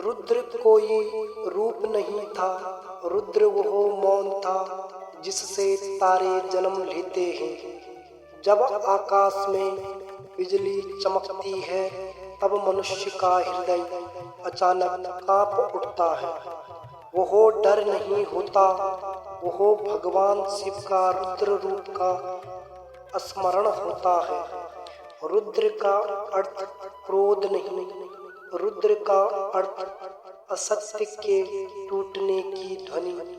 रुद्र कोई रूप नहीं था, रुद्र वो मौन था जिससे तारे जन्म लेते हैं। जब आकाश में बिजली चमकती है तब मनुष्य का हृदय अचानक कांप उठता है। वो डर नहीं होता, वो भगवान शिव का रुद्र रूप का स्मरण होता है। रुद्र का अर्थ क्रोध नहीं, रुद्र का अर्थ असत्य के टूटने की ध्वनि।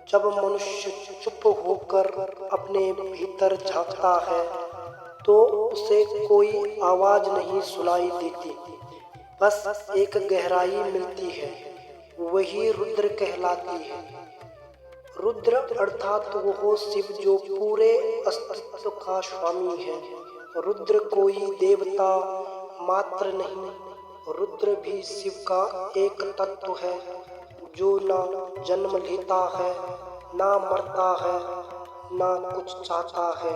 जब मनुष्य चुप होकर अपने भीतर झांकता है तो उसे कोई आवाज नहीं सुनाई देती, बस एक गहराई मिलती है, वही रुद्र कहलाती है। रुद्र अर्थात वो शिव जो पूरे अस्तित्व का स्वामी है। रुद्र कोई देवता मात्र नहीं, रुद्र भी शिव का एक तत्व है जो ना जन्म लेता है, ना मरता है, ना कुछ चाहता है,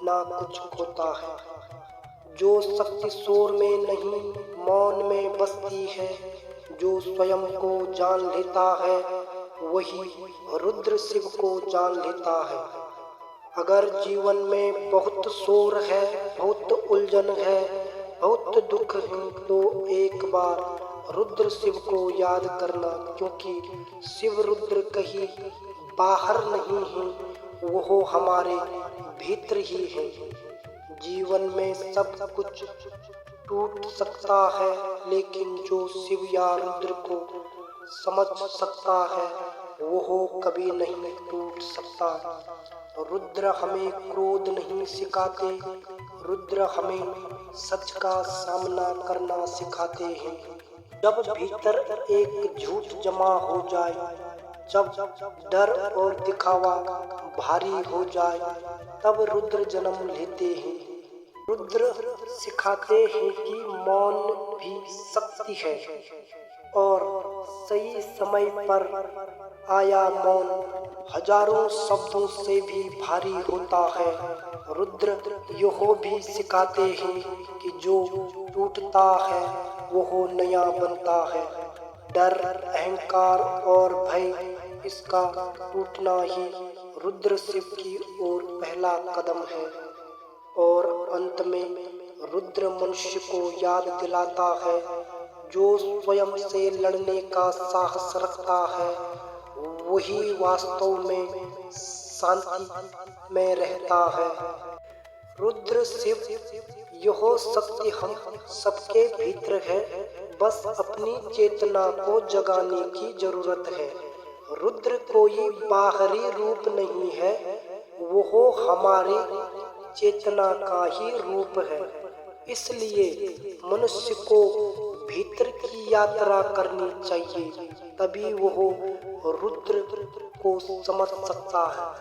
ना कुछ खोता है। जो शक्ति शोर में नहीं मौन में बसती है, जो स्वयं को जान लेता है वही रुद्र शिव को जान लेता है। अगर जीवन में बहुत शोर है, बहुत उलझन है, बहुत दुख है तो एक बार रुद्र शिव को याद करना, क्योंकि शिव रुद्र कहीं बाहर नहीं है, वो हमारे भीतर ही है। जीवन में सब कुछ टूट सकता है, लेकिन जो शिव या रुद्र को समझ सकता है वो कभी नहीं टूट सकता। रुद्र हमें क्रोध नहीं सिखाते, रुद्र हमें सच का सामना करना सिखाते हैं। जब भीतर एक झूठ जमा हो जाए, जब डर और दिखावा भारी हो जाए, तब रुद्र जन्म लेते हैं। रुद्र सिखाते हैं कि मौन भी शक्ति है और सही समय पर आया मौन हजारों शब्दों से भी भारी होता है। रुद्र यह भी सिखाते हैं कि जो टूटता है वो नया बनता है। डर, अहंकार और भय, इसका टूटना ही रुद्र शिव की ओर पहला कदम है। और अंत में रुद्र मनुष्य को याद दिलाता है, जो स्वयं से लड़ने का साहस रखता है वही वास्तव में शांति में रहता है। रुद्र शिव यह शक्ति हम सबके भीतर है, बस अपनी चेतना को जगाने की जरूरत है। रुद्र कोई बाहरी रूप नहीं है, वो हमारी चेतना का ही रूप है। इसलिए मनुष्य को भीतर की यात्रा करनी चाहिए, तभी वो रुद्र को समझ सकता है।